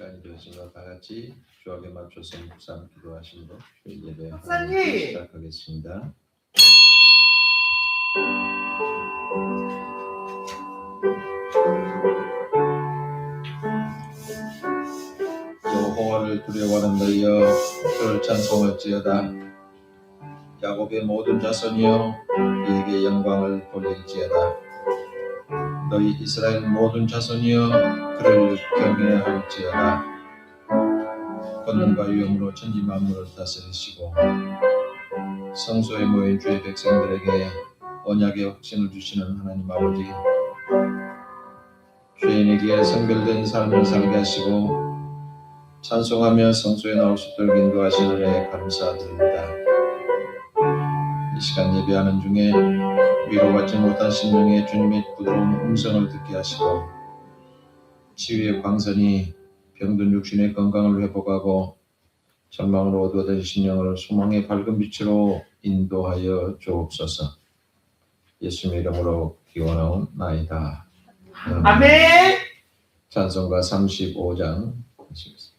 시간이 되었으므로 다 같이 주역에 맞춰서 묵상 기도하심으로 주일 예배 시작하겠습니다. 여호와를 두려워하는 너희여 주를 찬송할지어다. 야곱의 모든 자손이여 그에게 영광을 돌릴지어다. 너희 이스라엘 모든 자손이여 그를 경외할지어다. 권능과 위엄으로 천지 만물을 다스리시고 성소에 모인 주의 백성들에게 언약의 확신을 주시는 하나님 아버지, 죄인에게 성별된 삶을 살게 하시고 찬송하며 성소에 나올 수 있도록 인도하시는 은혜에 감사드립니다. 이 시간 예배하는 중에 위로받지 못한 심령에 주님의 부드러운 음성을 듣게 하시고 치유의 광선이 병든 육신의 건강을 회복하고 절망으로 어두워진 심령을 소망의 밝은 빛으로 인도하여 주옵소서. 예수님의 이름으로 기원하옵나이다. 아멘. 찬송가 35장 하시겠습니다.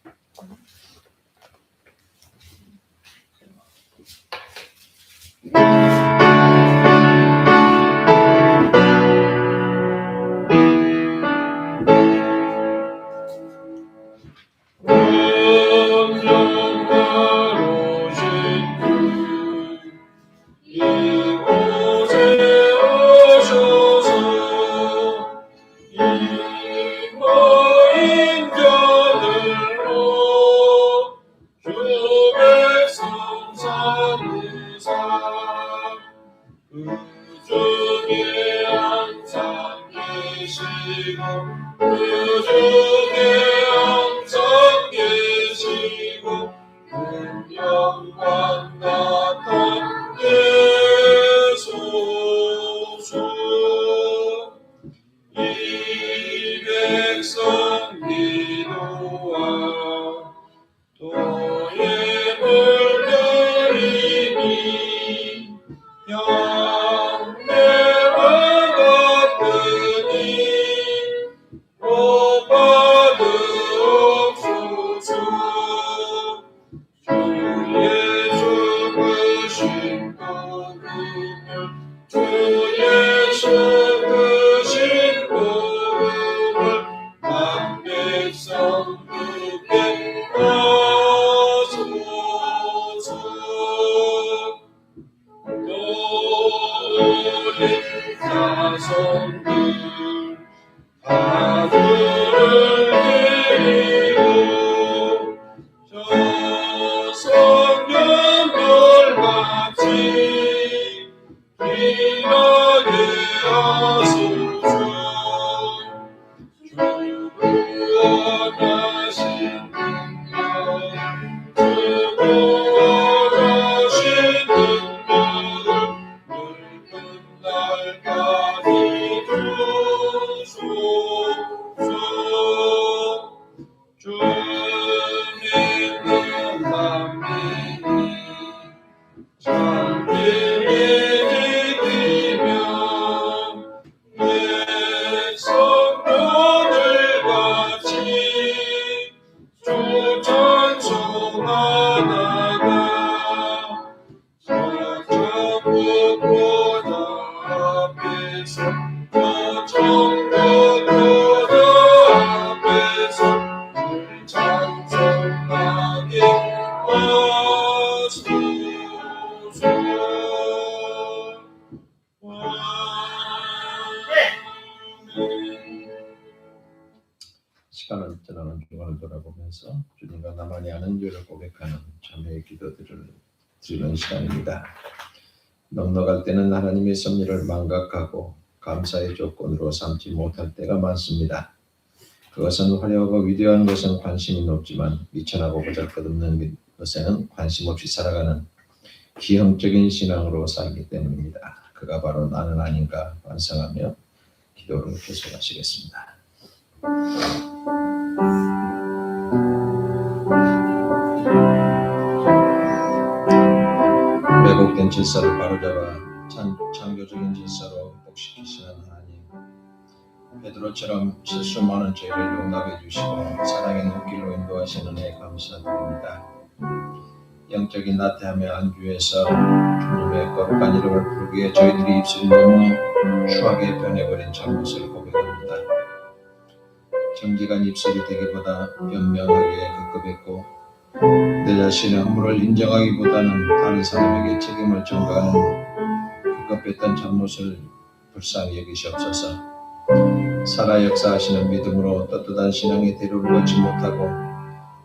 시간을 지나는 주간을 돌아보면서 주님과 나만이 아는 죄를 고백하는 참회의 기도들을 드리는 시간입니다. 넉넉할 때는 하나님의 섭리를 망각하고 감사의 조건으로 삼지 못할 때가 많습니다. 그것은 화려하고 위대한 것은 관심이 높지만 미천하고 보잘것없는 것에는 관심 없이 살아가는 기형적인 신앙으로 살기 때문입니다. 그가 바로 나는 아닌가 반성하며 기도를 계속하시겠습니다. 왜곡된 질서를 바로잡아 창조적인 질서로 회복시키시는 하나님, 베드로처럼 실수 많은 저희를 용납해 주시고 사랑의 눈길로 인도하시는 은혜에 감사드립니다. 영적인 나태함에 안주해서 주님의 거룩한 이름을 부르기에 저희들이 입술이 너무 추하게 변해버린 잘못을 고백합니다. 정직한 입술이 되기보다 변명하기에 급급했고 내 자신의 허물을 인정하기보다는 다른 사람에게 책임을 전가하는 급급했던 잘못을 불쌍히 여기시옵소서. 살아 역사하시는 믿음으로 떳떳한 신앙의 대로를 걷지 못하고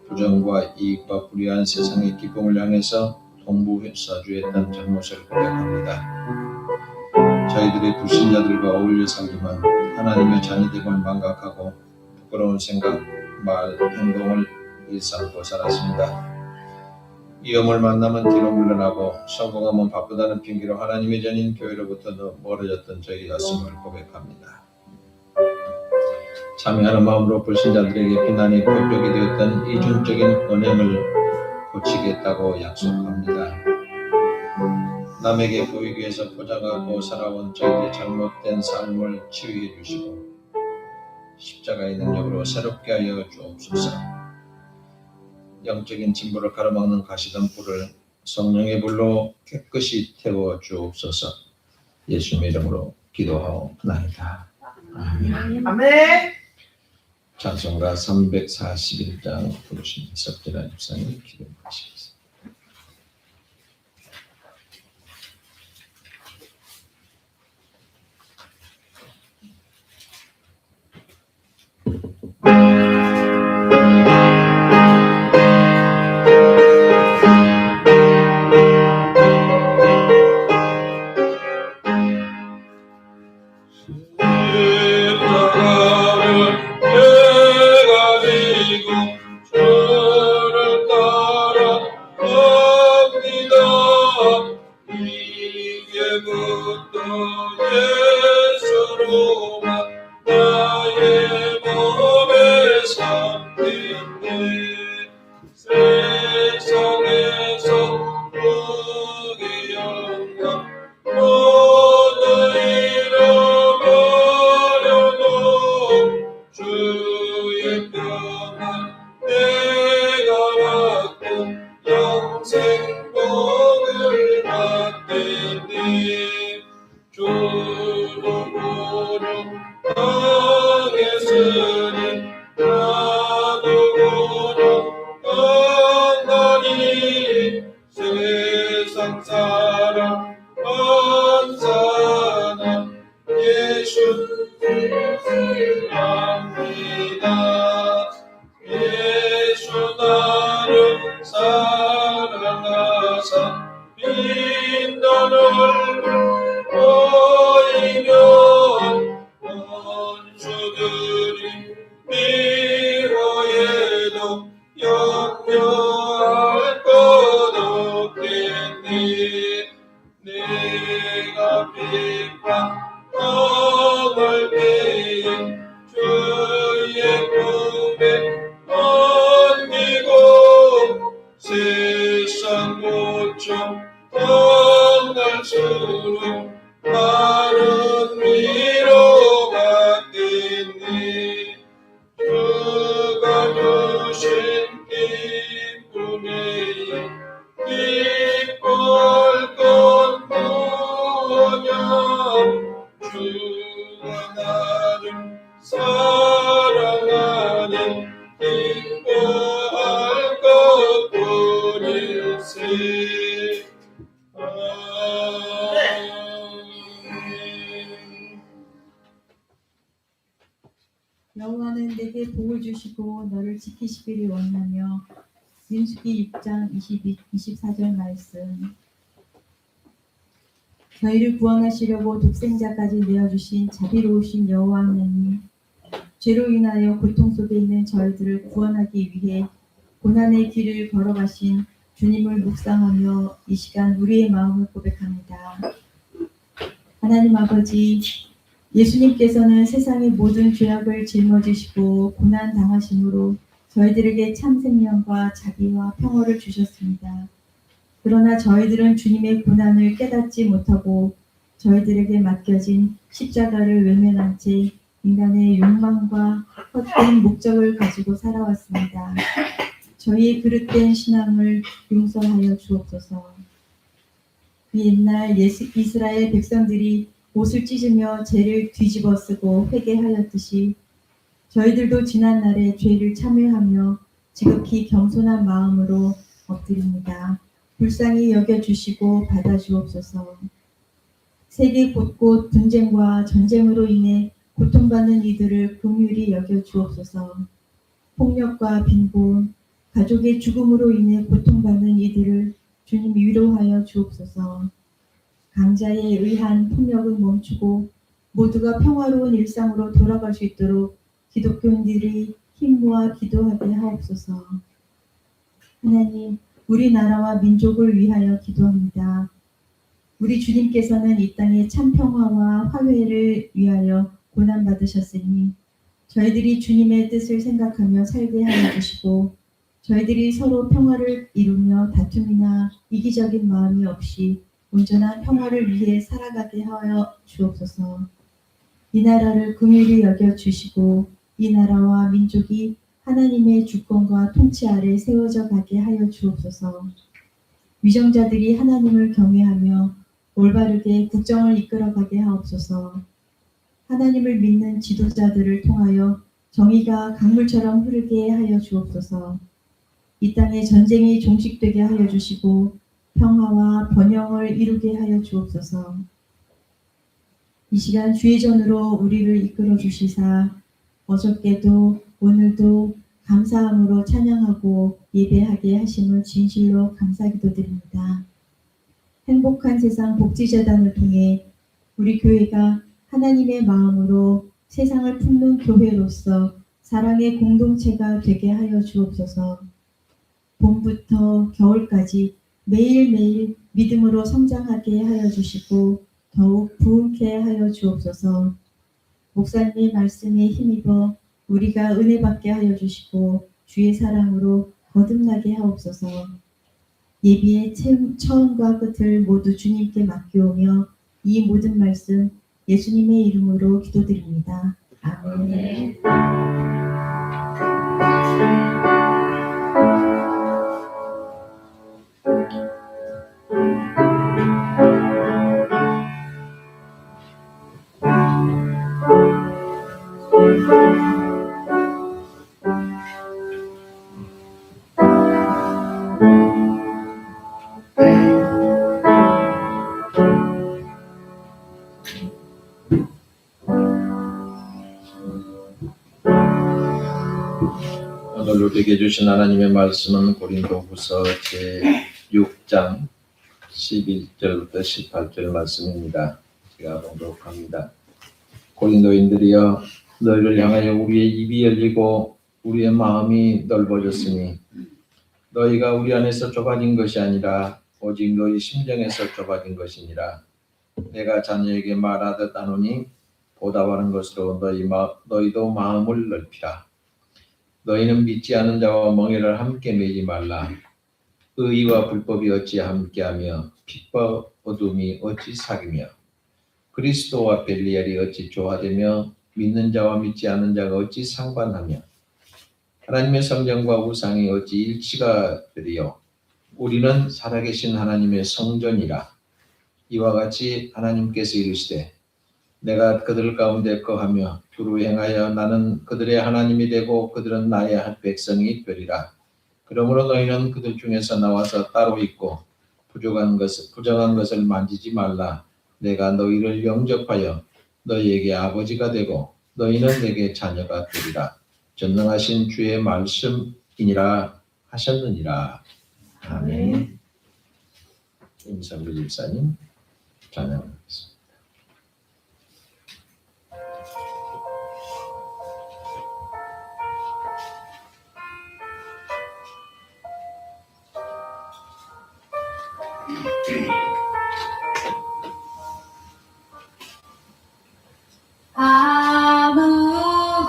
부정과 이익과 불의한 세상의 기쁨을 향해서 동부사주했던 잘못을 고백합니다. 저희들이 불신자들과 어울려 살지만 하나님의 자녀됨을 망각하고 부끄러운 생각, 말, 행동을 일삼고 살았습니다. 위험을 만나면 뒤로 물러나고 성공하면 바쁘다는 핑계로 하나님의 전인 교회로부터 더 멀어졌던 저희였음을 고백합니다. 참여하는 마음으로 불신자들에게 비난이 표적이 되었던 이중적인 언행을 고치겠다고 약속합니다. 남에게 보이기 위해서 포장하고 살아온 저희의 잘못된 삶을 치유해 주시고 십자가의 능력으로 새롭게 하여 주옵소서. 영적인 진보를 가로막는 가시던 불을 성령의 불로 깨끗이 태워 주옵소서. 예수님의 이름으로 기도하옵나이다. 아멘. 아멘. 찬송가 341장 부르신 석진아 집사님 기도하시겠습니다. 여호와는 내게 복을 주시고 너를 지키시기를 원하며. 민수기 6장 24절 말씀. 저희를 구원하시려고 독생자까지 내어주신 자비로우신 여호와 하나님, 죄로 인하여 고통 속에 있는 저희들을 구원하기 위해 고난의 길을 걸어가신 주님을 묵상하며 이 시간 우리의 마음을 고백합니다. 하나님 아버지, 예수님께서는 세상의 모든 죄악을 짊어지시고 고난 당하심으로 저희들에게 참 생명과 자비와 평화를 주셨습니다. 그러나 저희들은 주님의 고난을 깨닫지 못하고 저희들에게 맡겨진 십자가를 외면한 채 인간의 욕망과 헛된 목적을 가지고 살아왔습니다. 저희의 그릇된 신앙을 용서하여 주옵소서. 그 옛날 이스라엘 백성들이 옷을 찢으며 죄를 뒤집어 쓰고 회개하였듯이 저희들도 지난날의 죄를 참회하며 지극히 겸손한 마음으로 엎드립니다. 불쌍히 여겨주시고 받아주옵소서. 세계 곳곳 분쟁과 전쟁으로 인해 고통받는 이들을 긍휼히 여겨주옵소서. 폭력과 빈곤, 가족의 죽음으로 인해 고통받는 이들을 주님 위로하여 주옵소서. 강자에 의한 폭력은 멈추고 모두가 평화로운 일상으로 돌아갈 수 있도록 기독교인들이 힘 모아 기도하게 하옵소서. 하나님, 우리나라와 민족을 위하여 기도합니다. 우리 주님께서는 이 땅의 참 평화와 화해를 위하여 고난받으셨으니 저희들이 주님의 뜻을 생각하며 살게 하여 주시고 저희들이 서로 평화를 이루며 다툼이나 이기적인 마음이 없이 온전한 평화를 위해 살아가게 하여 주옵소서. 이 나라를 긍휼히 여겨 주시고 이 나라와 민족이 하나님의 주권과 통치 아래 세워져 가게 하여 주옵소서. 위정자들이 하나님을 경외하며 올바르게 국정을 이끌어가게 하옵소서. 하나님을 믿는 지도자들을 통하여 정의가 강물처럼 흐르게 하여 주옵소서. 이 땅에 전쟁이 종식되게 하여 주시고 평화와 번영을 이루게 하여 주옵소서. 이 시간 주의 전으로 우리를 이끌어 주시사 어저께도 오늘도 감사함으로 찬양하고 예배하게 하심을 진실로 감사기도드립니다. 행복한 세상 복지재단을 통해 우리 교회가 하나님의 마음으로 세상을 품는 교회로서 사랑의 공동체가 되게 하여 주옵소서. 봄부터 겨울까지 매일매일 믿음으로 성장하게 하여 주시고 더욱 부흥케 하여 주옵소서. 목사님의 말씀에 힘입어 우리가 은혜 받게 하여 주시고 주의 사랑으로 거듭나게 하옵소서. 예비의 처음과 끝을 모두 주님께 맡겨오며 이 모든 말씀 예수님의 이름으로 기도드립니다. 아멘. 오늘 우리에게 주신 하나님의 말씀은 고린도후서 제6장 11절부터 18절 말씀입니다. 제가 봉독합니다. 고린도인들이여, 너희를 향하여 우리의 입이 열리고 우리의 마음이 넓어졌으니 너희가 우리 안에서 좁아진 것이 아니라 오직 너희 심정에서 좁아진 것이니라. 내가 자녀에게 말하듯 하노니 보다 바른 것으로 너희도 마음을 넓히라. 너희는 믿지 않은 자와 멍에를 함께 매지 말라. 의와 불법이 어찌 함께하며 빛과 어둠이 어찌 사귀며 그리스도와 벨리알이 어찌 조화되며 믿는 자와 믿지 않은 자가 어찌 상관하며 하나님의 성전과 우상이 어찌 일치가 되리요. 우리는 살아계신 하나님의 성전이라. 이와 같이 하나님께서 이르시되 내가 그들 가운데 거하며 두루 행하여 나는 그들의 하나님이 되고 그들은 나의 백성이 되리라. 그러므로 너희는 그들 중에서 나와서 따로 있고 부정한 것을 만지지 말라. 내가 너희를 영접하여 너희에게 아버지가 되고 너희는 내게 자녀가 되리라. 전능하신 주의 말씀이니라 하셨느니라. 아멘. 임성규 집사님 찬양하겠습니다. 아무것도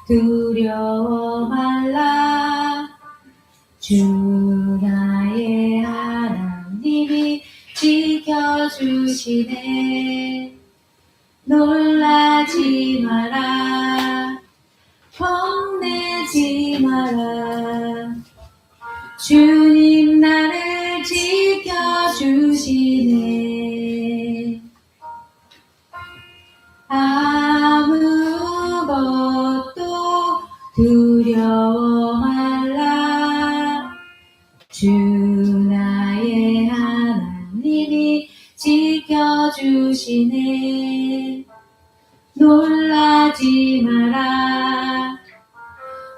두려워 말라. 주 나의 하나님이 지켜주시네. 놀라지 놀라지 마라. 겁내지 마라. 주님 나를 지켜주시네. 아무것도 두려워 말라. 주 나의 하나님이 지켜주시네. 놀라지 마라.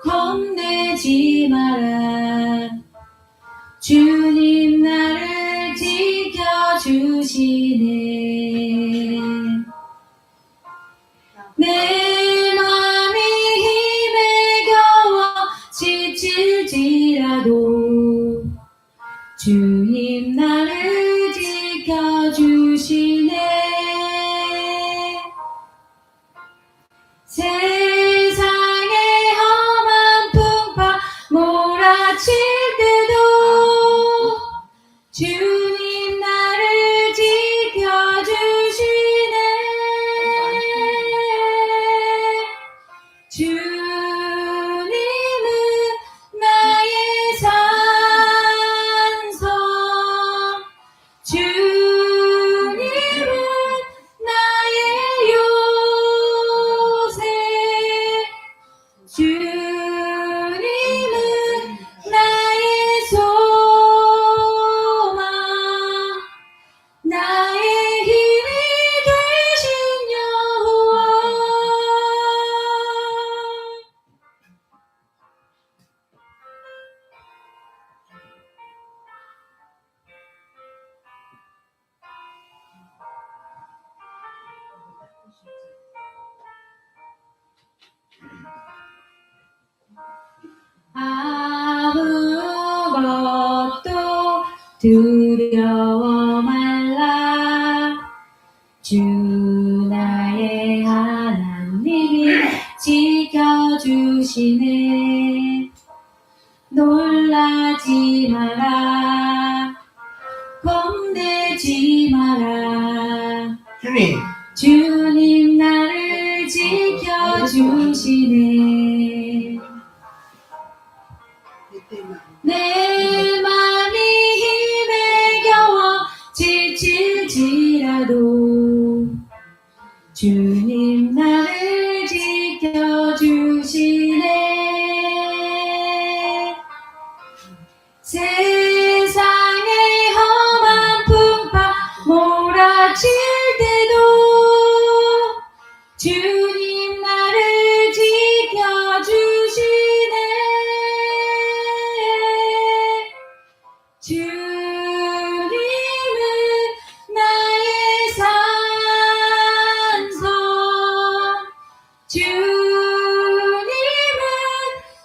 겁내지 마라. 주님 나를 지켜주시네. 내 맘이 힘에 겨워 지칠지라도 주님 나를 지켜주시네. 세상의 험한 풍파 몰아칠 때도 주님 나를 지켜주시네. 주님은 나의 산성, 주님은 나의 요새, 주님은 나의 소망, 나의 힘이 되신 여호와. 아무것도 두려워 말라. 주 나의 하나님이 지켜주시네. 놀라지 마라. 겁내지 마라. 주님, 주님 나를 지켜주시네. 내 맘이 힘에 겨워 지칠지라도 주님 나를 지켜주시네. 세상의 험한 풍파 몰아칠 때도 주님 나를 지켜주시네. 주님은 나의 산성, 주님은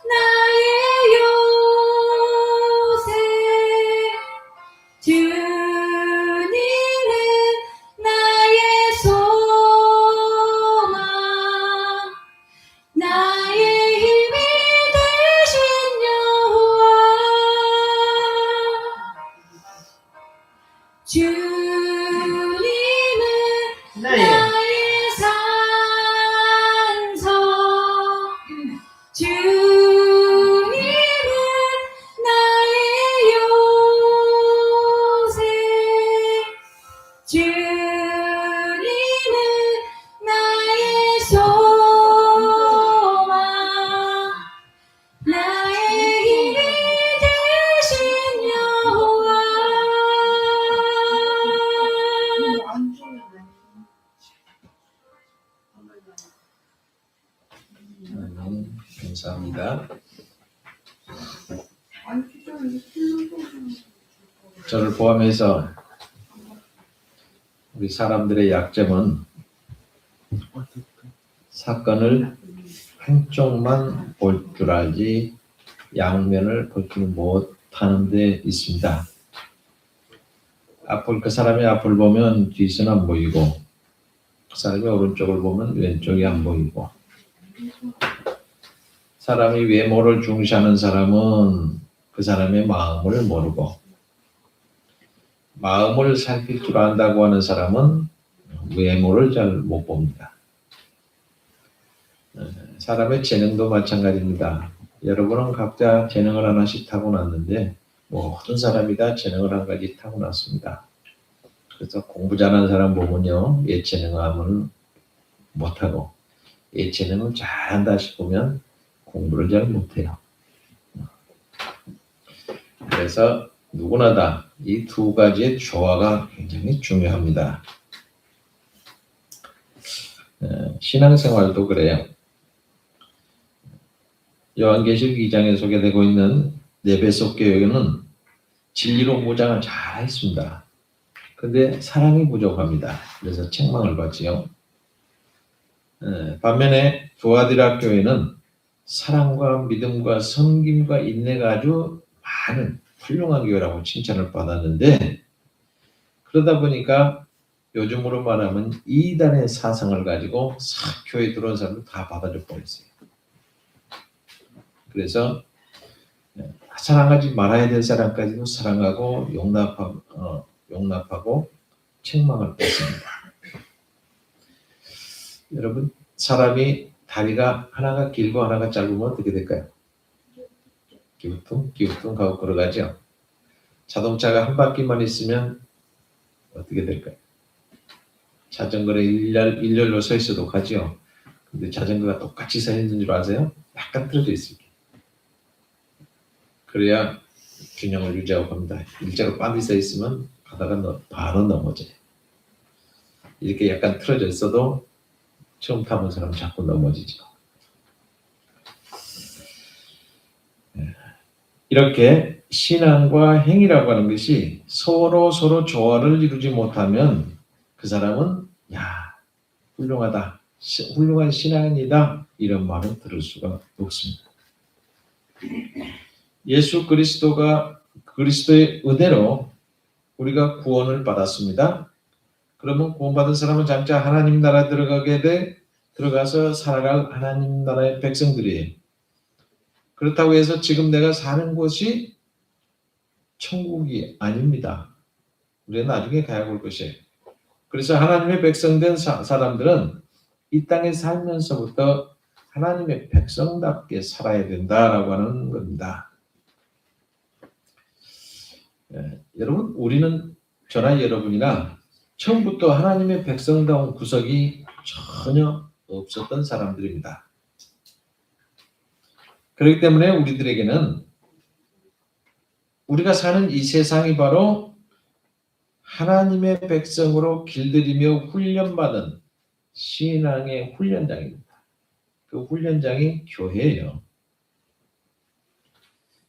나의 요새, 주님은 나의 소망, 나의 힘이 되신 여호와. 주님은 나의 나의 산성, 주님은 나의 요새, 주님은 나의 소망, 나의 힘이 되신 여호와. 감사합니다. 저를 포함해서 우리 사람들의 약점은 사건을 한쪽만 볼 줄 알지 양면을 볼 줄 못하는 데 있습니다. 그 사람의 앞을 보면 뒤는 안 보이고 그 사람의 오른쪽을 보면 왼쪽이 안 보이고 사람이 외모를 중시하는 사람은 그 사람의 마음을 모르고 마음을 살필 줄 안다고 하는 사람은 외모를 잘 못 봅니다. 사람의 재능도 마찬가지입니다. 여러분은 각자 재능을 하나씩 타고났는데 모든 사람이 다 재능을 한 가지 타고났습니다. 그래서 공부 잘하는 사람 보면요, 예체능함을 못하고 예체능을 잘한다 싶으면 공부를 잘 못해요. 그래서 누구나 다 이 두 가지의 조화가 굉장히 중요합니다. 신앙생활도 그래요. 요한계시록 2장에 소개되고 있는 에베소 교회는 진리로 무장을 잘 했습니다. 근데 사랑이 부족합니다. 그래서 책망을 받지요. 반면에 두아디라 교회는 사랑과 믿음과 섬김과 인내가 아주 많은 훌륭한 교회라고 칭찬을 받았는데, 그러다 보니까 요즘으로 말하면 이단의 사상을 가지고 교회에 들어온 사람들 다 받아줄 뻔했어요. 그래서 사랑하지 말아야 될 사람까지도 사랑하고 용납하고 책망을 뺐습니다. 여러분, 사람이 다리가 하나가 길고 하나가 짧으면 어떻게 될까요? 기우뚱 가고 걸어가죠. 자동차가 한 바퀴만 있으면 어떻게 될까요? 자전거를 일렬로 서 있어도 가죠. 근데 자전거가 똑같이 서 있는 줄 아세요? 약간 틀어져 있습니다. 그래야 균형을 유지하고 갑니다. 일자로 빤히 서 있으면 가다가 바로 넘어져요. 이렇게 약간 틀어져 있어도 처음 타본 사람 자꾸 넘어지죠. 이렇게 신앙과 행위라고 하는 것이 서로 조화를 이루지 못하면 그 사람은 훌륭하다, 훌륭한 신앙인이다, 이런 말을 들을 수가 없습니다. 예수 그리스도의 은혜로 우리가 구원을 받았습니다. 그러면 구원받은 사람은 장차 하나님 나라에 들어가서 살아갈 하나님 나라의 백성들이에요. 그렇다고 해서 지금 내가 사는 곳이 천국이 아닙니다. 우리는 나중에 가야 볼 것이에요. 그래서 하나님의 백성된 사람들은 이 땅에 살면서부터 하나님의 백성답게 살아야 된다라고 하는 겁니다. 여러분, 우리는 저나 여러분이나 처음부터 하나님의 백성다운 구석이 전혀 없었던 사람들입니다. 그렇기 때문에 우리들에게는 우리가 사는 이 세상이 바로 하나님의 백성으로 길들이며 훈련받은 신앙의 훈련장입니다. 그 훈련장이 교회예요.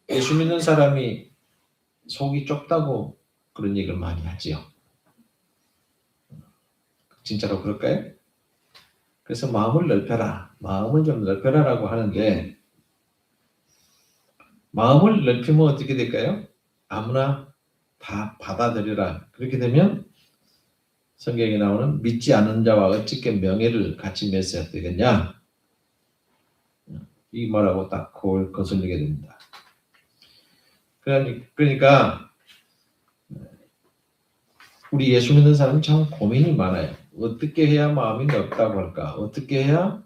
예수 믿는 사람이 속이 좁다고 그런 얘기를 많이 하지요. 진짜로 그럴까요? 그래서 마음을 좀 넓혀라라고 하는데, 마음을 넓히면 어떻게 될까요? 아무나 다 받아들여라. 그렇게 되면 성경에 나오는 믿지 않는 자와 어찌게 명예를 같이 맺어야 되겠냐? 이 말하고 딱 거슬리게 됩니다. 그러니까 우리 예수 믿는 사람은 참 고민이 많아요. 어떻게 해야 마음이 넓다고 할까? 어떻게 해야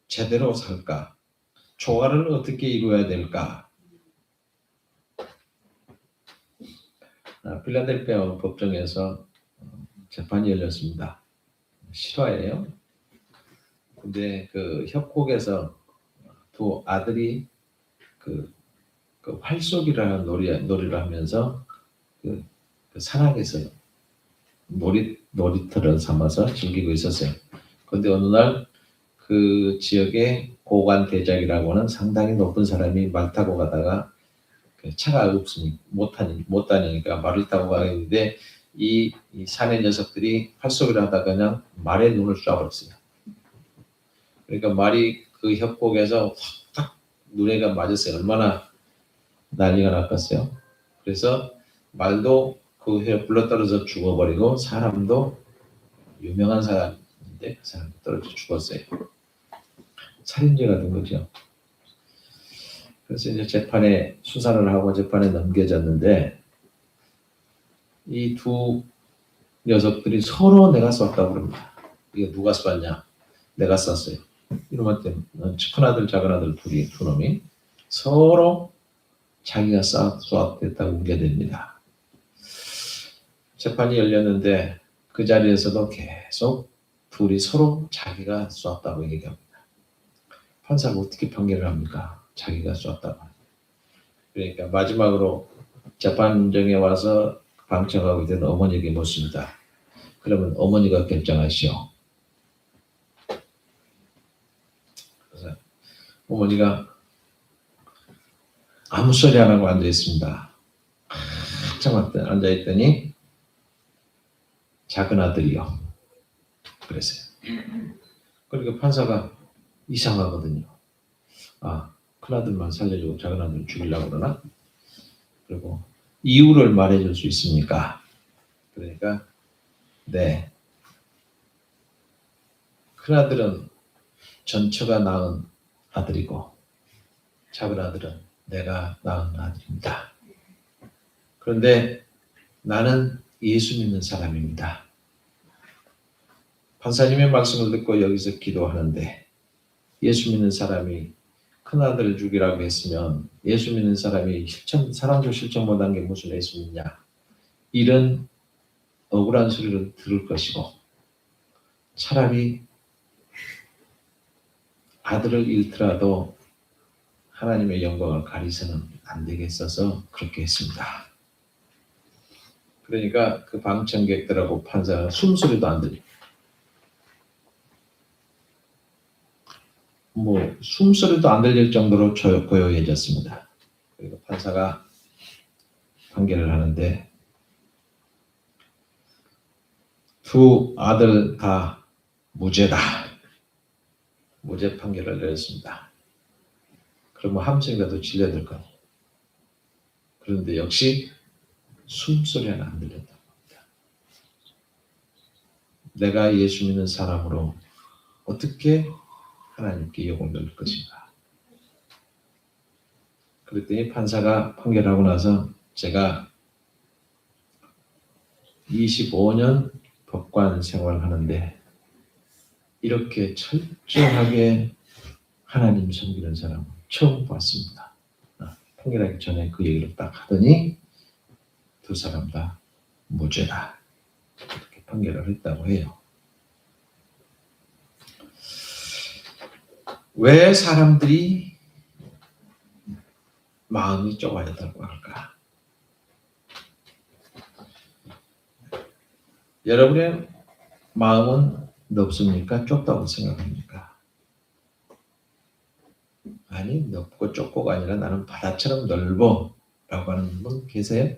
제대로 살까? 조화를 어떻게 이루어야 될까? 필라델피아 법정에서 재판이 열렸습니다. 실화예요. 근데 그 협곡에서 두 아들이 그 활쏘기라는 놀이를 하면서 그 산악에서 놀이터를 삼아서 즐기고 있었어요. 그런데 어느 날 그 지역의 고관 대작이라고 하는 상당히 높은 사람이 말 타고 가다가 차가 없으니 못 다니니까 말을 타고 가는데 이 사내 녀석들이 활쏘기를 하다가 그냥 말에 눈을 쏴버렸어요. 그러니까 말이 그 협곡에서 확 눈에가 맞았어요. 얼마나 난리가 났겠어요. 그래서 말도 그 해에 불러떨어져 죽어버리고, 사람도 유명한 사람인데 그 사람도 떨어져 죽었어요. 살인죄가 된 거죠. 그래서 이제 수사를 하고 재판에 넘겨졌는데, 이 두 녀석들이 서로 내가 쐈다고 그럽니다. 이게 누가 쐈냐? 내가 쐈어요. 이놈한테 큰 아들 작은 아들 두 놈이 서로 자기가 쏘았댔다고 우겨댑니다. 재판이 열렸는데 그 자리에서도 계속 둘이 서로 자기가 쏘았다고 얘기합니다. 판사가 어떻게 판결을 합니까? 자기가 쏘았다고. 그러니까 마지막으로 재판정에 와서 방청하고 있던 어머니에게 묻습니다. 그러면 어머니가 결정하시오. 그래서 어머니가 아무 소리 안 하고 앉아있습니다. 한참 앉아있더니 작은 아들이요. 그랬어요. 그러니까 판사가 이상하거든요. 아, 큰 아들만 살려주고 작은 아들 죽이려고 그러나? 그리고 이유를 말해줄 수 있습니까? 그러니까 네. 큰 아들은 전처가 낳은 아들이고 작은 아들은 내가 낳은 아들입니다. 그런데 나는 예수 믿는 사람입니다. 판사님의 말씀을 듣고 여기서 기도하는데 예수 믿는 사람이 큰 아들을 죽이라고 했으면 예수 믿는 사람이 사랑조 실천 못한 게 무슨 예수 믿냐, 이런 억울한 소리를 들을 것이고 차라리 아들을 잃더라도 하나님의 영광을 가리서는 안 되겠어서 그렇게 했습니다. 그러니까 그 방청객들하고 판사가 숨소리도 안 들리고 숨소리도 안 들릴 정도로 고요해졌습니다. 그리고 판사가 판결을 하는데 두 아들 다 무죄다. 무죄 판결을 내렸습니다. 그러면 함정이라도 질려들 거니. 그런데 역시 숨소리 하나 안 들렸다고 합니다. 내가 예수 믿는 사람으로 어떻게 하나님께 영광 돌릴 것인가. 그랬더니 판사가 판결하고 나서 제가 25년 법관 생활을 하는데 이렇게 철저하게 하나님 섬기는 사람 처음 봤습니다. 판결하기 전에 그 얘기를 딱 하더니 두 사람 다 무죄다. 이렇게 판결을 했다고 해요. 왜 사람들이 마음이 좁아졌다고 할까? 여러분의 마음은 넓습니까? 좁다고 생각합니까? 아니, 넓고 좁고가 아니라 나는 바다처럼 넓어 라고 하는 분 계세요?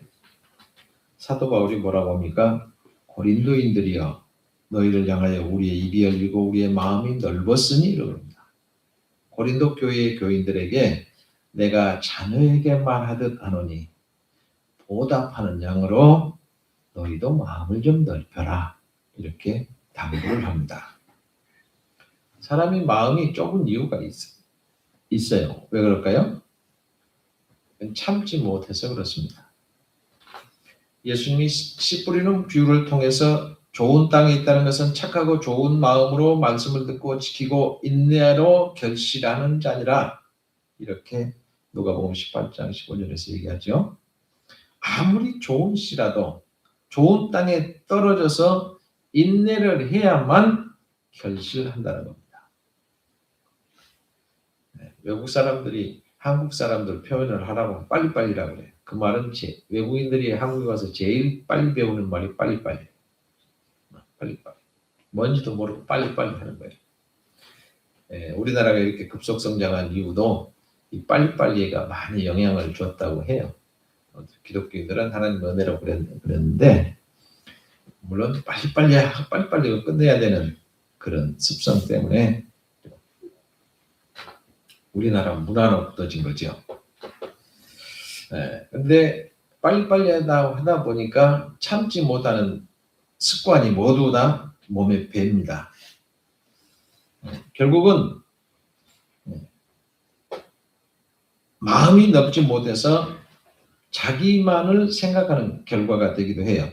사도 바울이 뭐라고 합니까? 고린도인들이여 너희를 향하여 우리의 입이 열리고 우리의 마음이 넓었으니 이러고 합니다. 고린도 교회의 교인들에게 내가 자녀에게 말하듯 하노니 보답하는 양으로 너희도 마음을 좀 넓혀라. 이렇게 당부를 합니다. 사람이 마음이 좁은 이유가 있어요. 왜 그럴까요? 참지 못해서 그렇습니다. 예수님이 씨 뿌리는 비유를 통해서 좋은 땅에 있다는 것은 착하고 좋은 마음으로 말씀을 듣고 지키고 인내로 결실하는 자니라. 이렇게 누가복음 18장 15절에서 얘기하죠. 아무리 좋은 씨라도 좋은 땅에 떨어져서 인내를 해야만 결실한다는 겁니다. 외국 사람들이 한국 사람들 표현을 하라고 빨리빨리라고 그래요. 그 말은 외국인들이 한국에 와서 제일 빨리 배우는 말이 빨리빨리. 빨리빨리. 뭔지도 모르고 빨리빨리 하는 거예요. 우리나라가 이렇게 급속 성장한 이유도 이 빨리빨리가 많이 영향을 줬다고 해요. 기독교인들은 하나님 은혜로 그랬는데 물론 빨리빨리 끝내야 되는 그런 습성 때문에 우리나라 문화는 굳어진 거죠. 근데 빨리빨리 하다 보니까 참지 못하는 습관이 모두 다 몸에 뱄니다. 결국은 마음이 넓지 못해서 자기만을 생각하는 결과가 되기도 해요.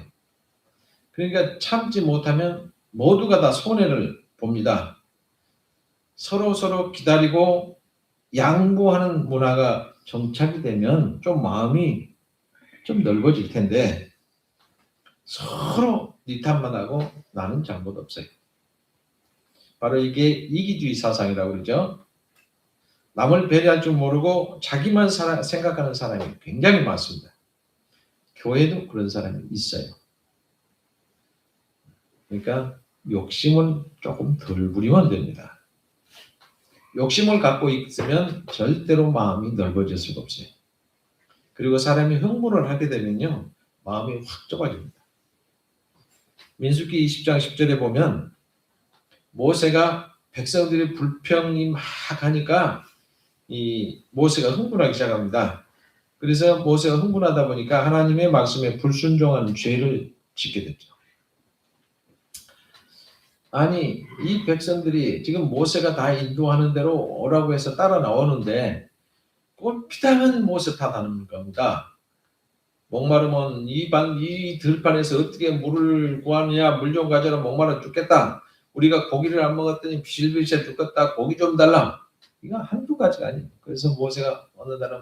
그러니까 참지 못하면 모두가 다 손해를 봅니다. 서로 기다리고 양보하는 문화가 정착이 되면 좀 마음이 좀 넓어질 텐데 서로 네 탓만 하고 나는 잘못 없어요. 바로 이게 이기주의 사상이라고 그러죠. 남을 배려할 줄 모르고 자기만 생각하는 사람이 굉장히 많습니다. 교회도 그런 사람이 있어요. 그러니까 욕심을 조금 덜 부리면 됩니다. 욕심을 갖고 있으면 절대로 마음이 넓어질 수가 없어요. 그리고 사람이 흥분을 하게 되면요, 마음이 확 좁아집니다. 민수기 20장 10절에 보면 모세가 백성들이 불평이 막 하니까 이 모세가 흥분하기 시작합니다. 그래서 모세가 흥분하다 보니까 하나님의 말씀에 불순종하는 죄를 짓게 됐죠. 아니 이 백성들이 지금 모세가 다 인도하는 대로 오라고 해서 따라 나오는데 그걸 피당한 모세 탓하는 겁니다. 목마르면 이 들판에서 어떻게 물을 구하느냐, 물 좀 가져라, 목마르 죽겠다. 우리가 고기를 안 먹었더니 비실비실 죽겠다, 고기 좀 달라. 이거 한두 가지가 아니에요. 그래서 모세가 어느 날은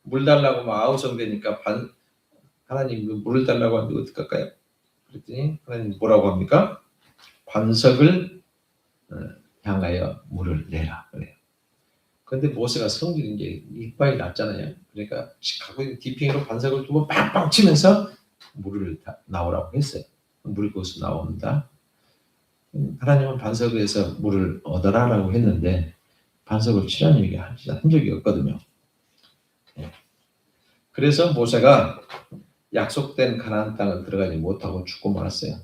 물 달라고 막 아우성대니까 하나님 물을 달라고 하는데 어떡할까요? 그랬더니 하나님 뭐라고 합니까? 반석을 향하여 물을 내라 그래요. 그런데 모세가 성질인 게 이빨이 났잖아요. 그러니까 갖고 있는 디핑으로 반석을 두 번 빵빵 치면서 물을 나오라고 했어요. 물이 거기서 나옵니다. 하나님은 반석에서 물을 얻어라라고 했는데 반석을 치라는 얘기 한 적이 없거든요. 그래서 모세가 약속된 가나안 땅을 들어가지 못하고 죽고 말았어요.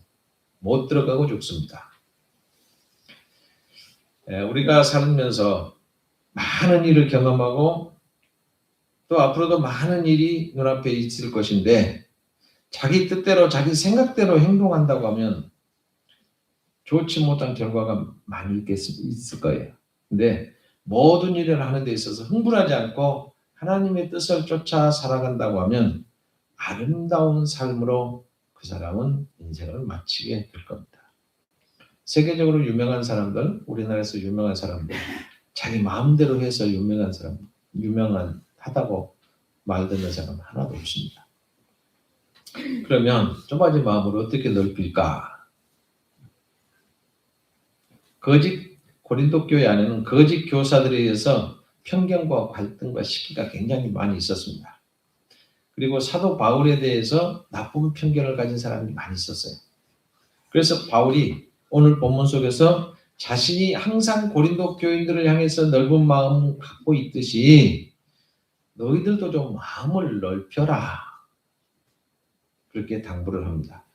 못 들어가고 죽습니다. 우리가 살면서 많은 일을 경험하고 또 앞으로도 많은 일이 눈앞에 있을 것인데 자기 뜻대로 자기 생각대로 행동한다고 하면 좋지 못한 결과가 많이 있을 거예요. 근데 모든 일을 하는 데 있어서 흥분하지 않고 하나님의 뜻을 쫓아 살아간다고 하면 아름다운 삶으로 그 사람은 인생을 마치게 될 겁니다. 세계적으로 유명한 사람들, 우리나라에서 유명한 사람들, 자기 마음대로 해서 유명한 사람, 유명하다고 말 듣는 사람 하나도 없습니다. 그러면 좁아진 마음을 어떻게 넓힐까? 고린도 교회 안에는 거짓 교사들에 의해서 편견과 갈등과 시기가 굉장히 많이 있었습니다. 그리고 사도 바울에 대해서 나쁜 편견을 가진 사람이 많이 있었어요. 그래서 바울이 오늘 본문 속에서 자신이 항상 고린도 교인들을 향해서 넓은 마음을 갖고 있듯이 너희들도 좀 마음을 넓혀라. 그렇게 당부를 합니다.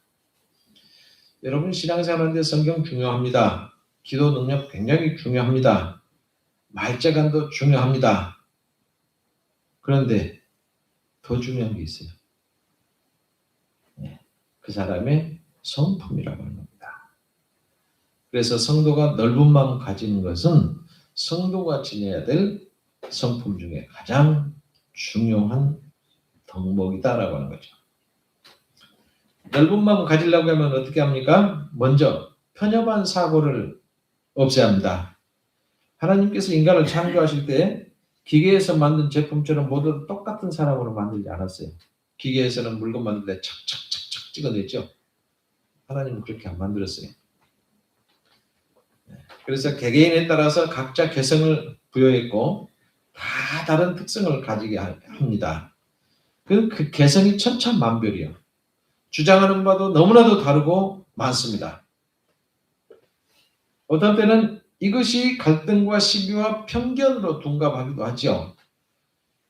여러분 신앙생활하는데 성경 중요합니다. 기도 능력 굉장히 중요합니다. 말재간도 중요합니다. 그런데 더 중요한 게 있어요. 그 사람의 성품이라고 하는 겁니다. 그래서 성도가 넓은 마음 가지는 것은 성도가 지녀야 될 성품 중에 가장 중요한 덕목이다라고 하는 거죠. 넓은 마음 가지려고 하면 어떻게 합니까? 먼저 편협한 사고를 없애야 합니다. 하나님께서 인간을 창조하실 때 기계에서 만든 제품처럼 모두 똑같은 사람으로 만들지 않았어요. 기계에서는 물건 만들 때 착착착착 찍어냈죠. 하나님은 그렇게 안 만들었어요. 그래서 개개인에 따라서 각자 개성을 부여했고 다 다른 특성을 가지게 합니다. 그 개성이 천차만별이요. 주장하는 바도 너무나도 다르고 많습니다. 어떤 때는 이것이 갈등과 시기와 편견으로 둔갑하기도 하죠.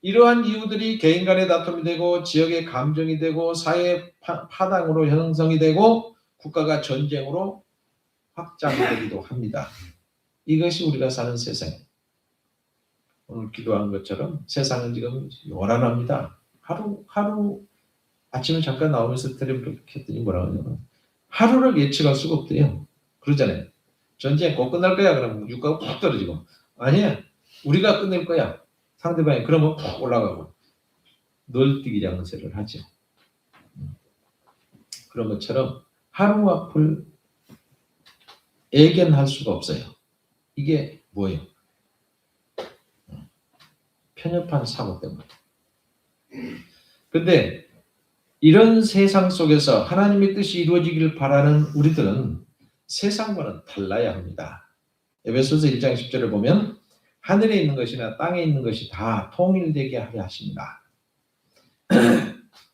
이러한 이유들이 개인 간의 다툼이 되고 지역의 감정이 되고 사회 파당으로 형성이 되고 국가가 전쟁으로 확장되기도 합니다. 이것이 우리가 사는 세상이에요. 오늘 기도한 것처럼 세상은 지금 요란합니다. 하루 아침에 잠깐 나오면서 텔레비전 켰더니 뭐라고 하냐면 하루를 예측할 수가 없대요. 그러잖아요. 전쟁 꼭 끝날 거야. 그러면 유가가 팍 떨어지고 아니야. 우리가 끝낼 거야. 상대방이 그러면 팍 올라가고 널뛰기 장세를 하죠. 그런 것처럼 하루 앞을 예견할 수가 없어요. 이게 뭐예요? 편협한 사고 때문에. 근데 이런 세상 속에서 하나님의 뜻이 이루어지길 바라는 우리들은 세상과는 달라야 합니다. 에베소서 1장 10절을 보면 하늘에 있는 것이나 땅에 있는 것이 다 통일되게 하려 하십니다.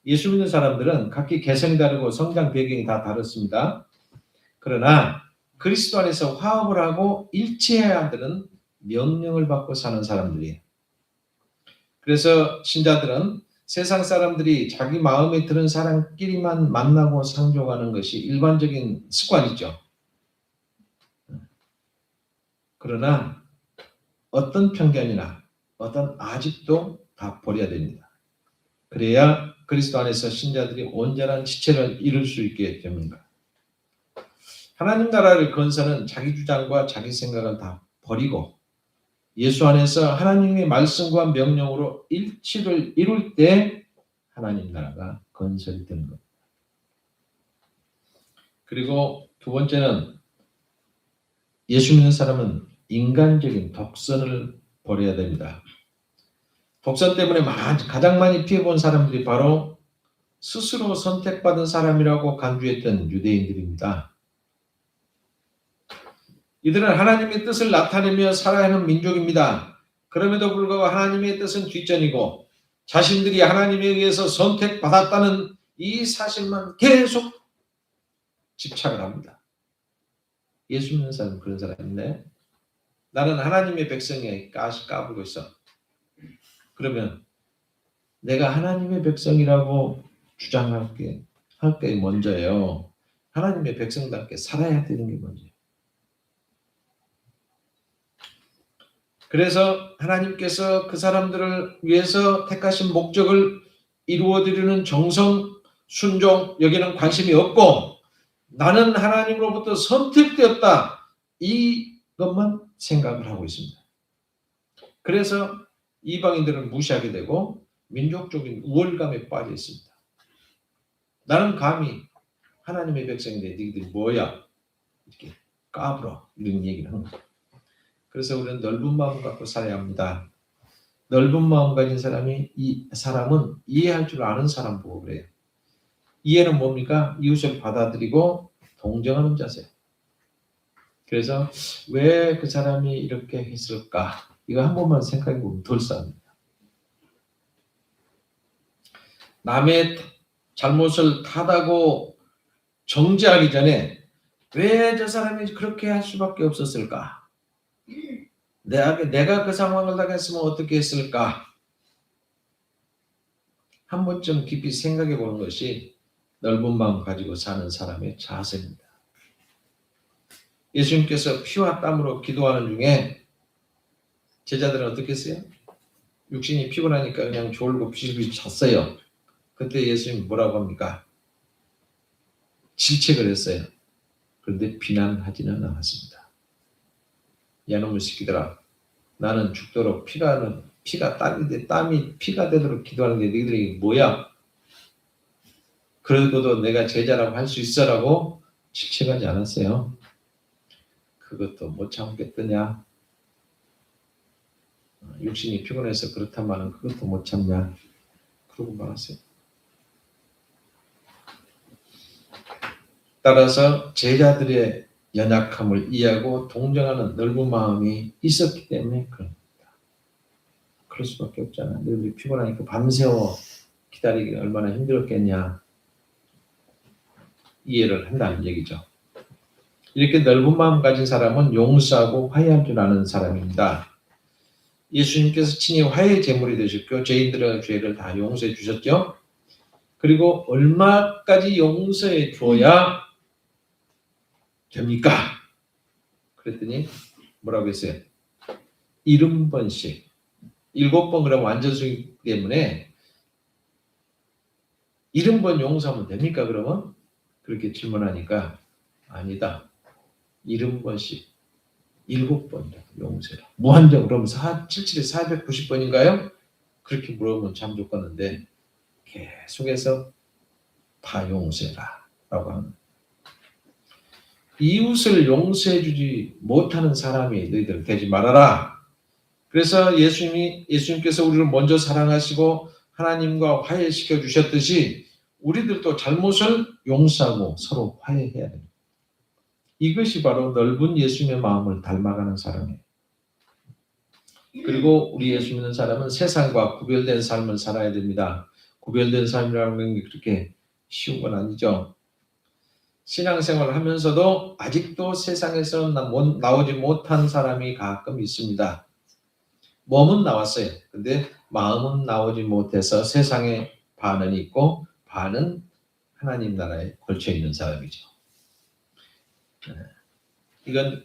예수 믿는 사람들은 각기 개성이 다르고 성장 배경이 다 다릅니다. 그러나 그리스도 안에서 화합을 하고 일치해야 하는 명령을 받고 사는 사람들이에요. 그래서 신자들은 세상 사람들이 자기 마음에 드는 사람끼리만 만나고 상종하는 것이 일반적인 습관이죠. 그러나 어떤 편견이나 어떤 아집도 다 버려야 됩니다. 그래야 그리스도 안에서 신자들이 온전한 지체를 이룰 수 있게 됩니다. 하나님 나라를 건설은 자기 주장과 자기 생각을 다 버리고 예수 안에서 하나님의 말씀과 명령으로 일치를 이룰 때 하나님 나라가 건설이 되는 겁니다. 그리고 두 번째는 예수 믿는 사람은 인간적인 독선을 버려야 됩니다. 독선 때문에 가장 많이 피해본 사람들이 바로 스스로 선택받은 사람이라고 간주했던 유대인들입니다. 이들은 하나님의 뜻을 나타내며 살아야 하는 민족입니다. 그럼에도 불구하고 하나님의 뜻은 뒷전이고 자신들이 하나님에 의해서 선택받았다는 이 사실만 계속 집착을 합니다. 예수 믿는 사람은 그런 사람인데 나는 하나님의 백성에 까불고 있어. 그러면 내가 하나님의 백성이라고 주장할 게 먼저예요. 하나님의 백성답게 살아야 되는 게 먼저예요. 그래서 하나님께서 그 사람들을 위해서 택하신 목적을 이루어드리는 정성, 순종, 여기는 관심이 없고 나는 하나님으로부터 선택되었다. 이것만 생각을 하고 있습니다. 그래서 이방인들을 무시하게 되고 민족적인 우월감에 빠져 있습니다. 나는 감히 하나님의 백성인데 너희들이 뭐야? 이렇게 까불어. 이런 얘기를 하는 거예요. 그래서 우리는 넓은 마음 갖고 살아야 합니다. 넓은 마음 가진 사람은 이해할 줄 아는 사람 보고 그래요. 이해는 뭡니까? 이웃을 받아들이고 동정하는 자세. 그래서 왜 그 사람이 이렇게 했을까? 이거 한 번만 생각해 보면 덜 싸웁니다. 남의 잘못을 탓하고 정죄하기 전에 왜 저 사람이 그렇게 할 수밖에 없었을까? 내가 그 상황을 당했으면 어떻게 했을까? 한 번쯤 깊이 생각해 보는 것이 넓은 마음 가지고 사는 사람의 자세입니다. 예수님께서 피와 땀으로 기도하는 중에 제자들은 어떻게 했어요? 육신이 피곤하니까 그냥 졸고 비실비실 잤어요. 그때 예수님 뭐라고 합니까? 질책을 했어요. 그런데 비난하지는 않았습니다. 야놈의 새끼들아, 나는 죽도록 피가 땀인데 땀이 피가 되도록 기도하는데 너희들이 뭐야? 그러고도 내가 제자라고 할 수 있어라고 질책하지 않았어요. 그것도 못 참겠더냐? 육신이 피곤해서 그렇다마는 그것도 못 참냐? 그러고 말았어요. 따라서 제자들의 연약함을 이해하고 동정하는 넓은 마음이 있었기 때문에 그럽니다. 그럴 수밖에 없잖아. 너희들이 피곤하니까 밤새워 기다리기 얼마나 힘들었겠냐. 이해를 한다는 얘기죠. 이렇게 넓은 마음 가진 사람은 용서하고 화해할 줄 아는 사람입니다. 예수님께서 친히 화해의 제물이 되셨고 죄인들의 죄를 다 용서해 주셨죠. 그리고 얼마까지 용서해 줘야 됩니까? 그랬더니 뭐라고 했어요? 70번씩. 7번 그러면 완전수이기 때문에 70번 용서하면 됩니까? 그러면? 그렇게 질문하니까 아니다. 70번씩 7번이라도 용서해라. 무한정 그러면 77에 490번인가요? 그렇게 물어보면 참 좋겠는데 계속해서 다 용서해라 라고 합니다. 이웃을 용서해주지 못하는 사람이 너희들 되지 말아라. 그래서 예수님께서 우리를 먼저 사랑하시고 하나님과 화해시켜 주셨듯이 우리들도 잘못을 용서하고 서로 화해해야 됩니다. 이것이 바로 넓은 예수님의 마음을 닮아가는 사람이에요. 그리고 우리 예수 믿는 사람은 세상과 구별된 삶을 살아야 됩니다. 구별된 삶이라는 게 그렇게 쉬운 건 아니죠. 신앙생활을 하면서도 아직도 세상에서 나오지 못한 사람이 가끔 있습니다. 몸은 나왔어요. 근데 마음은 나오지 못해서 세상에 반은 있고 반은 하나님 나라에 걸쳐 있는 사람이죠. 이건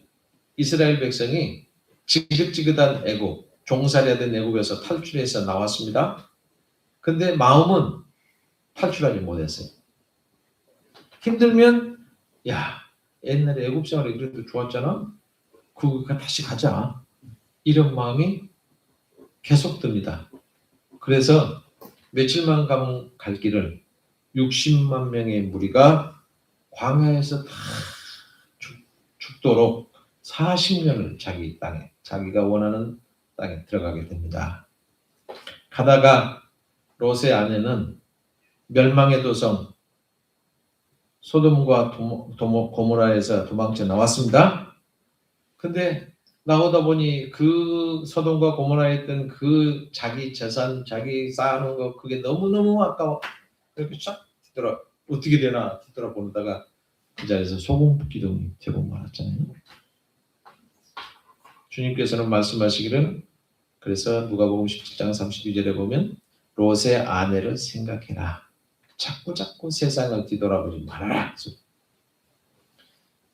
이스라엘 백성이 지긋지긋한 애굽, 종살이하던 애굽에서 탈출해서 나왔습니다. 근데 마음은 탈출하지 못했어요. 힘들면 야, 옛날에 애굽 생활이 그래도 좋았잖아. 그거 다시 가자. 이런 마음이 계속 듭니다. 그래서 며칠만 가면 갈 길을 60만 명의 무리가 광야에서 다 죽도록 40년을 자기 땅에, 자기가 원하는 땅에 들어가게 됩니다. 가다가 롯의 아내는 멸망의 도성 소돔과 고모라에서 도망쳐 나왔습니다. 근데 나오다 보니 그 소돔과 고모라에 있던 그 자기 재산, 자기 쌓아놓은 거 그게 너무너무 아까워. 이렇게 쫙 뒤돌아 어떻게 되나 뒤돌아보다가 그 자리에서 소금 기둥이 되고 말았잖아요. 주님께서는 말씀하시기를 그래서 누가복음 17장 32절에 보면 롯의 아내를 생각해라. 자꾸 세상을 뒤돌아보지 말아라.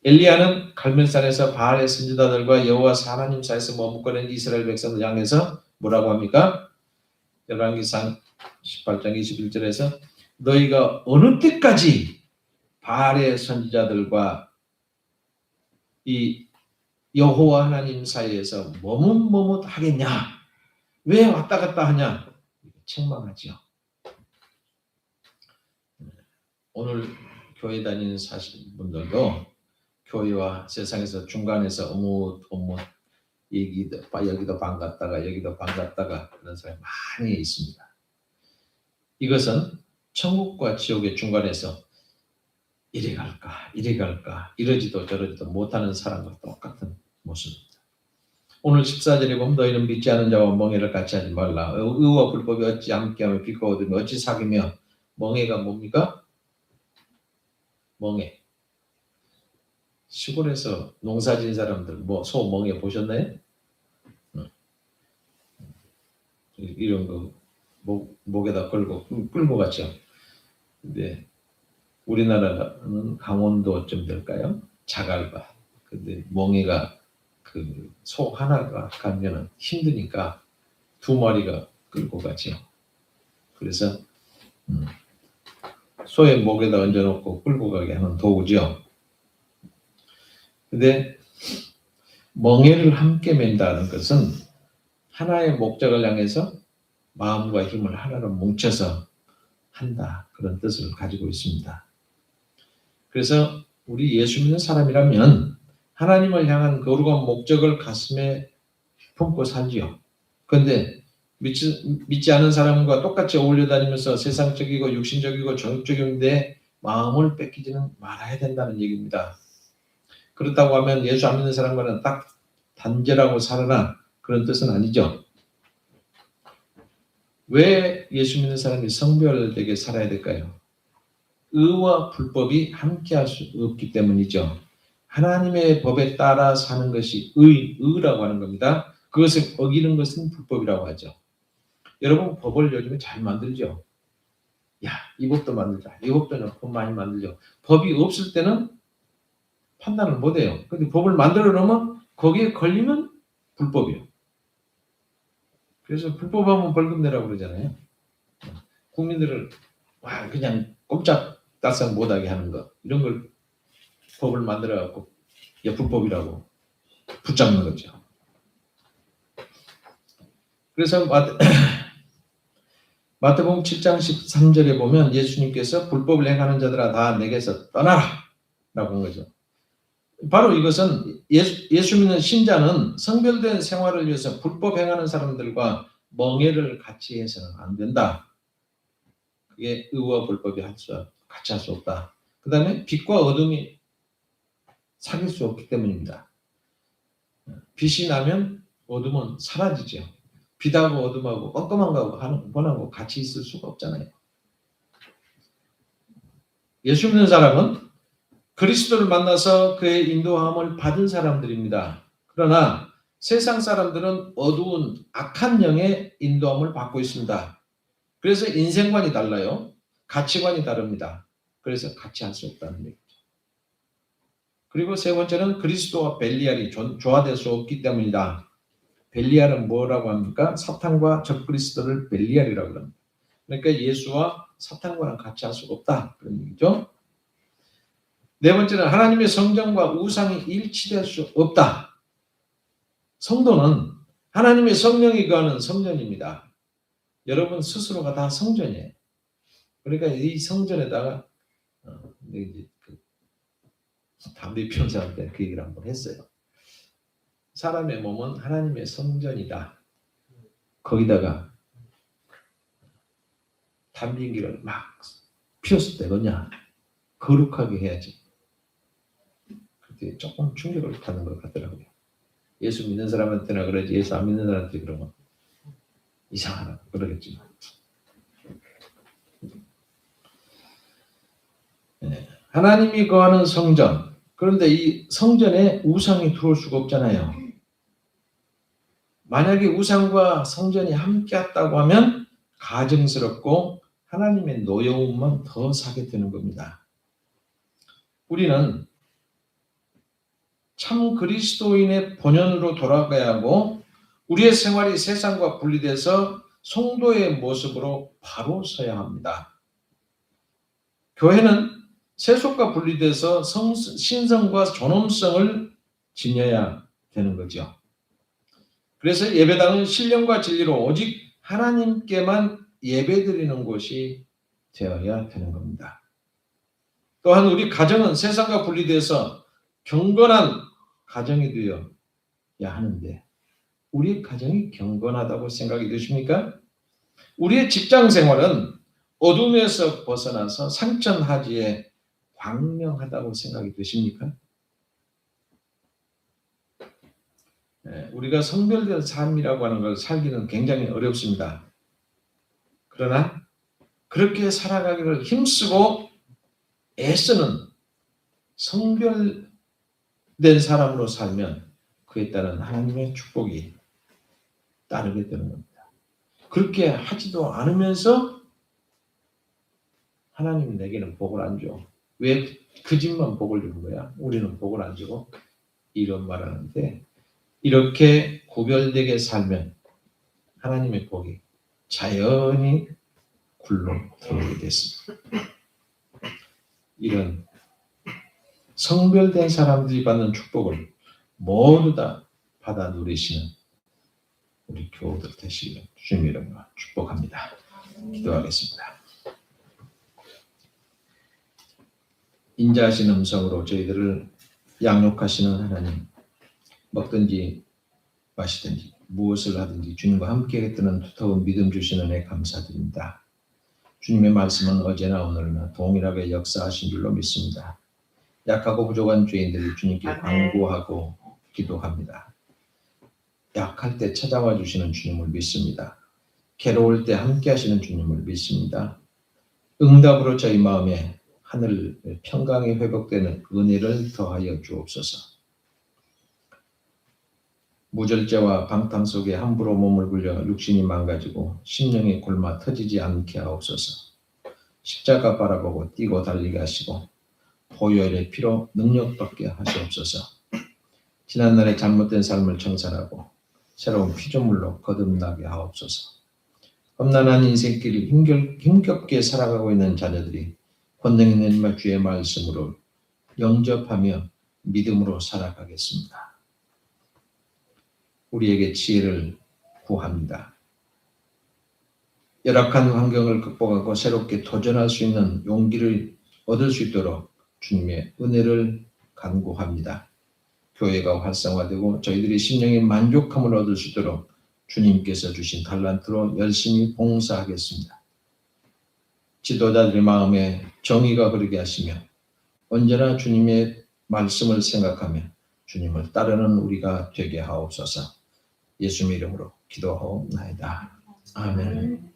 엘리야는 갈멜산에서 바알의 선지자들과 여호와 하나님 사이에서 머뭇거리는 이스라엘 백성을 향해서 뭐라고 합니까? 열왕기상 18장 21절에서 너희가 어느 때까지 바알의 선지자들과 이 여호와 하나님 사이에서 머뭇하겠냐? 왜 왔다 갔다 하냐? 책망하지요. 오늘 교회 다니는 분들도 교회와 세상에서 중간에서 어뭇 여기도 반갔다가 여기도 반갔다가 그런 사람이 많이 있습니다. 이것은 천국과 지옥의 중간에서 이리 갈까 이러지도 저러지도 못하는 사람과 똑같은 모습입니다. 오늘 14절에 보면 너희는 믿지 않은 자와 멍에를 같이 하지 말라. 의와 불법이 어찌 함께하며 빛과 어둠이 어찌 사귀며. 멍에가 뭡니까? 멍에. 시골에서 농사진 사람들 소 멍에 보셨나요? 이런 거 목에다 끌고 갔죠. 근데 우리나라는 강원도쯤 될까요? 자갈밭. 근데 멍에가 그 소 하나가 가면은 힘드니까 두 마리가 끌고 가죠. 그래서 소의 목에다 얹어놓고 끌고 가게 하는 도구죠. 근데 멍에를 함께 맨다는 것은 하나의 목적을 향해서 마음과 힘을 하나로 뭉쳐서 한다. 그런 뜻을 가지고 있습니다. 그래서 우리 예수 믿는 사람이라면 하나님을 향한 거룩한 목적을 가슴에 품고 살지요. 그런데 믿지 않은 사람과 똑같이 어울려 다니면서 세상적이고 육신적이고 정적인데 마음을 뺏기지는 말아야 된다는 얘기입니다. 그렇다고 하면 예수 안 믿는 사람과는 딱 단절하고 살아라 그런 뜻은 아니죠. 왜 예수 믿는 사람이 성별되게 살아야 될까요? 의와 불법이 함께할 수 없기 때문이죠. 하나님의 법에 따라 사는 것이 의라고 하는 겁니다. 그것을 어기는 것은 불법이라고 하죠. 여러분 법을 요즘에 잘 만들죠. 야, 이 법도 만들자. 이 법도 법 많이 만들죠. 법이 없을 때는 판단을 못해요. 근데 법을 만들어 놓으면 거기에 걸리면 불법이에요. 그래서 불법하면 벌금 내라고 그러잖아요. 국민들을 그냥 꼼짝달싹 못하게 하는 거 이런 걸 법을 만들어 갖고 불법이라고 붙잡는 거죠. 그래서 마태복음 7장 13절에 보면 예수님께서 불법을 행하는 자들아 다 내게서 떠나라 라고 한 거죠. 바로 이것은 예수 믿는 신자는 성별된 생활을 위해서 불법 행하는 사람들과 멍해를 같이 해서는 안 된다. 그게 의와 불법이 같이 할 수 없다. 그 다음에 빛과 어둠이 사귈 수 없기 때문입니다. 빛이 나면 어둠은 사라지죠. 빛하고 어둠하고 껌껌한 거하고 번하고 같이 있을 수가 없잖아요. 예수 믿는 사람은 그리스도를 만나서 그의 인도함을 받은 사람들입니다. 그러나 세상 사람들은 어두운 악한 영의 인도함을 받고 있습니다. 그래서 인생관이 달라요. 가치관이 다릅니다. 그래서 같이 할 수 없다는 얘기죠. 그리고 세 번째는 그리스도와 벨리알이 조화될 수 없기 때문이다. 벨리알은 뭐라고 합니까? 사탄과 적그리스도를 벨리알이라고 합니다. 그러니까 예수와 사탄과는 같이 할 수가 없다. 그런 얘기죠. 네 번째는 하나님의 성전과 우상이 일치될 수 없다. 성도는 하나님의 성령이 거하는 성전입니다. 여러분 스스로가 다 성전이에요. 그러니까 이 성전에다가 담배 피우는 사람한테 그 얘기를 한번 했어요. 사람의 몸은 하나님의 성전이다. 거기다가 담배기를 막 피웠을 때 그냥 거룩하게 해야지. 그때 조금 충격을 받는 것 같더라고요. 예수 믿는 사람한테나 그러지 예수 안 믿는 사람한테 그러면 이상하다 그러겠지만. 네. 하나님이 거하는 성전. 그런데 이 성전에 우상이 들어올 수가 없잖아요. 만약에 우상과 성전이 함께 했다고 하면 가증스럽고 하나님의 노여움만 더 사게 되는 겁니다. 우리는 참 그리스도인의 본연으로 돌아가야 하고 우리의 생활이 세상과 분리돼서 성도의 모습으로 바로 서야 합니다. 교회는 세속과 분리돼서 신성과 존엄성을 지녀야 되는 거죠. 그래서 예배당은 신령과 진리로 오직 하나님께만 예배드리는 곳이 되어야 되는 겁니다. 또한 우리 가정은 세상과 분리돼서 경건한 가정이 되어야 하는데 우리 가정이 경건하다고 생각이 드십니까? 우리의 직장 생활은 어둠에서 벗어나서 상천하지에 광명하다고 생각이 드십니까? 우리가 성별된 삶이라고 하는 걸 살기는 굉장히 어렵습니다. 그러나 그렇게 살아가기를 힘쓰고 애쓰는 성별된 사람으로 살면 그에 따른 하나님의 축복이 따르게 되는 겁니다. 그렇게 하지도 않으면서 하나님은 내게는 복을 안 줘. 왜 그 집만 복을 주는 거야? 우리는 복을 안 주고 이런 말 하는데 이렇게 구별되게 살면 하나님의 복이 자연히 굴러 들어오게 됐습니다. 이런 성별된 사람들이 받는 축복을 모두 다 받아 누리시는 우리 교우들 되시기를 주님 이름으로 축복합니다. 기도하겠습니다. 인자하신 음성으로 저희들을 양육하시는 하나님, 먹든지 마시든지 무엇을 하든지 주님과 함께 했던 두터운 믿음 주시는 애 감사드립니다. 주님의 말씀은 어제나 오늘나 동일하게 역사하신 줄로 믿습니다. 약하고 부족한 죄인들이 주님께 간구하고 기도합니다. 약할 때 찾아와 주시는 주님을 믿습니다. 괴로울 때 함께 하시는 주님을 믿습니다. 응답으로 저희 마음에 하늘 평강이 회복되는 은혜를 더하여 주옵소서. 무절제와 방탕 속에 함부로 몸을 굴려 육신이 망가지고 심령이 굶어 터지지 않게 하옵소서. 십자가 바라보고 뛰고 달리게 하시고 보혈의 피로 능력받게 하시옵소서. 지난날의 잘못된 삶을 청산하고 새로운 피조물로 거듭나게 하옵소서. 험난한 인생길을 힘겹게 살아가고 있는 자녀들이 권능 있는 주의 말씀으로 영접하며 믿음으로 살아가겠습니다. 우리에게 지혜를 구합니다. 열악한 환경을 극복하고 새롭게 도전할 수 있는 용기를 얻을 수 있도록 주님의 은혜를 간구합니다. 교회가 활성화되고 저희들이 심령의 만족함을 얻을 수 있도록 주님께서 주신 달란트로 열심히 봉사하겠습니다. 지도자들의 마음에 정의가 흐르게 하시며 언제나 주님의 말씀을 생각하며 주님을 따르는 우리가 되게 하옵소서. 예수님의 이름으로 기도하옵나이다. 아멘.